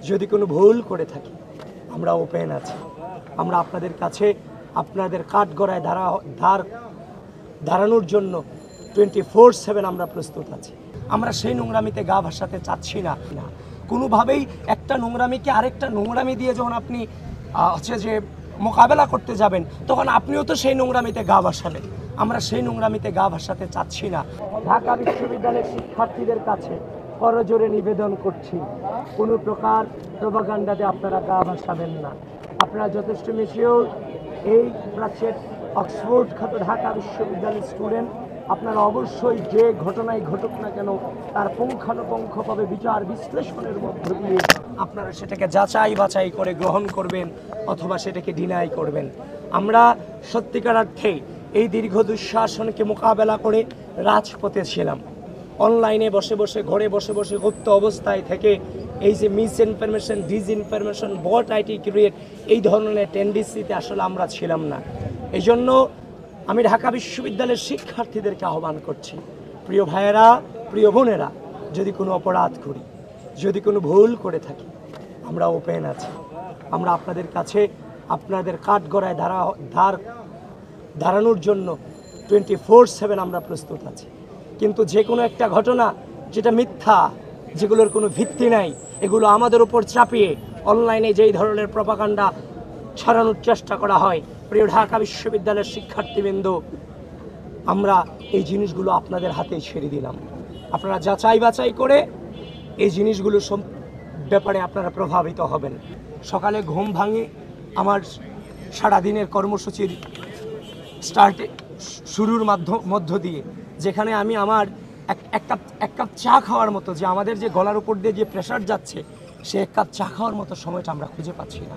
যদি কোনো ভুল করে থাকি আমরা ওপেন আছি। আমরা আপনাদের কাছে আপনাদের কাঠগড়ায় দাঁড়ানোর জন্য 24/7 আমরা প্রস্তুত আছি। আমরা সেই নোংরামিতে গা ভাসাতে চাচ্ছি না। কোনোভাবেই একটা নোংরামিকে আরেকটা নোংরামি দিয়ে যখন আপনি হচ্ছে যে মোকাবেলা করতে যাবেন, তখন আপনিও তো সেই নোংরামিতে গা ভাসাবেন। আমরা সেই নোংরামিতে গা ভাসাতে চাচ্ছি না। ঢাকা বিশ্ববিদ্যালয়ের শিক্ষার্থীদের কাছে করজোরে নিবেদন করছি, কোনো প্রকার প্রোপাগান্ডাতে আপনারা গা ভাসাবেন না। আপনারা যথেষ্ট ম্যাচিওর, এই প্রাচ্যের অক্সফোর্ড খ্যাত ঢাকা বিশ্ববিদ্যালয়ের স্টুডেন্ট। আপনারা অবশ্যই যে ঘটনাই ঘটুক না কেন তার পুঙ্খানুপুঙ্খভাবে বিচার বিশ্লেষণের মধ্য দিয়ে আপনারা সেটাকে যাচাই বাছাই করে গ্রহণ করবেন অথবা সেটাকে ডিনাই করবেন। আমরা সত্যিকার অর্থেই এই দীর্ঘ দুঃশাসনকে মোকাবেলা করে রাজপথে ছিলাম। অনলাইনে বসে বসে, ঘরে বসে বসে গুপ্ত অবস্থায় থেকে এই যে misinformation, disinformation, bot IT create, এই ধরনের টেন্ডেন্সিতে আসলে আমরা ছিলাম না। এই জন্য আমি ঢাকা বিশ্ববিদ্যালয়ের শিক্ষার্থীদেরকে আহ্বান করছি, প্রিয় ভাইয়েরা, প্রিয় বোনেরা, যদি কোনো অপরাধ করি, যদি কোনো ভুল করে থাকি আমরা ওপেন আছি। আমরা আপনাদের কাছে আপনাদের কাঠগড়ায় দাঁড়ানোর জন্য 24/7 আমরা প্রস্তুত আছি। কিন্তু যে কোনো একটা ঘটনা যেটা মিথ্যা, যেগুলোর কোনো ভিত্তি নাই, এগুলো আমাদের উপর চাপিয়ে অনলাইনে যেই ধরনের প্রপাগান্ডা ছড়ানোর চেষ্টা করা হয়, প্রিয় ঢাকা বিশ্ববিদ্যালয়ের শিক্ষার্থীবৃন্দ, আমরা এই জিনিসগুলো আপনাদের হাতেই ছেড়ে দিলাম। আপনারা যাচাই বাছাই করে এই জিনিসগুলো ব্যাপারে আপনারা প্রভাবিত হবেন। সকালে ঘুম ভাঙে আমার সারাদিনের কর্মসূচির শুরুর মধ্য দিয়ে, যেখানে আমি আমার এক কাপ চা খাওয়ার মতো, যে আমাদের যে গলার উপর দিয়ে যে প্রেশার যাচ্ছে, সে এক কাপ চা খাওয়ার মতো সময়টা আমরা খুঁজে পাচ্ছি না।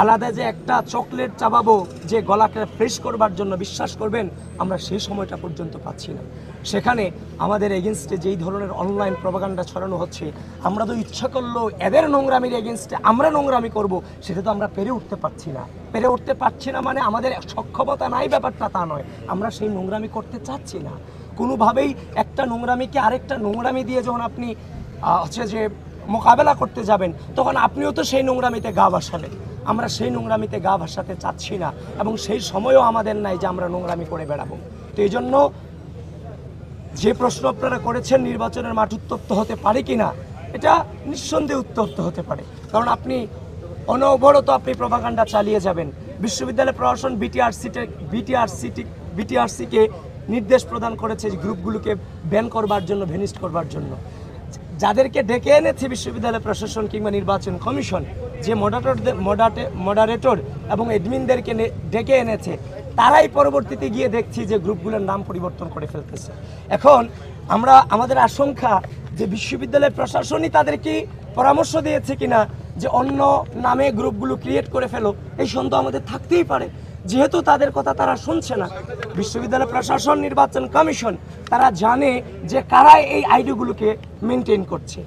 আলাদা যে একটা চকলেট চাবাবো যে গলাকে ফ্রেশ করবার জন্য, বিশ্বাস করবেন আমরা সেই সময়টা পর্যন্ত পাচ্ছি না। সেখানে আমাদের এগেনস্টে যেই ধরনের অনলাইন প্রপাগান্ডা ছড়ানো হচ্ছে, আমরা তো ইচ্ছা করলেও এদের নোংরামির এগেনস্টে আমরা নোংরামি করব, সেটা তো আমরা পেরে উঠতে পারছি না। মানে আমাদের সক্ষমতা নাই ব্যাপারটা তা নয়, আমরা সেই নোংরামি করতে চাচ্ছি না। কোনোভাবেই একটা নোংরামিকে আরেকটা নোংরামি দিয়ে যখন আপনি হচ্ছে যে মোকাবেলা করতে যাবেন, তখন আপনিও তো সেই নোংরামিতে গা ভাসাবেন। আমরা সেই নোংরামিতে গা ভাসাতে চাচ্ছি না, এবং সেই সময়ও আমাদের নাই যে আমরা নোংরামি করে বেড়াবো। তো এই জন্য যে প্রশ্ন আপনারা করেছেন, নির্বাচনের মাঠ উত্তপ্ত হতে পারে কি না, এটা নিঃসন্দেহে উত্তপ্ত হতে পারে। কারণ আপনি অনবরত আপনি প্রপাগান্ডা চালিয়ে যাবেন। বিশ্ববিদ্যালয় প্রশাসন বিটিআরসিকে নির্দেশ প্রদান করেছে যে গ্রুপগুলোকে ব্যান করবার জন্য, ভেনিস্ট করবার জন্য। যাদেরকে ডেকে এনেছে বিশ্ববিদ্যালয় প্রশাসন কিংবা নির্বাচন কমিশন, যে মডারেটর এবং এডমিনদেরকে ডেকে এনেছে, তারাই পরবর্তীতে গিয়ে দেখছি যে গ্রুপগুলোর নাম পরিবর্তন করে ফেলতেছে। এখন আমাদের আশঙ্কা যে বিশ্ববিদ্যালয় প্রশাসনই তাদেরকে পরামর্শ দিয়েছে কিনা যে অন্য নামে গ্রুপগুলো ক্রিয়েট করে ফেলো, এই সন্দেহ আমাদের থাকতেই পারে। যেহেতু তাদের কথা তারা শুনছে না, বিশ্ববিদ্যালয় প্রশাসন, নির্বাচন কমিশন তারা জানে যে কারা এই আইডিগুলোকে মেনটেন করছে।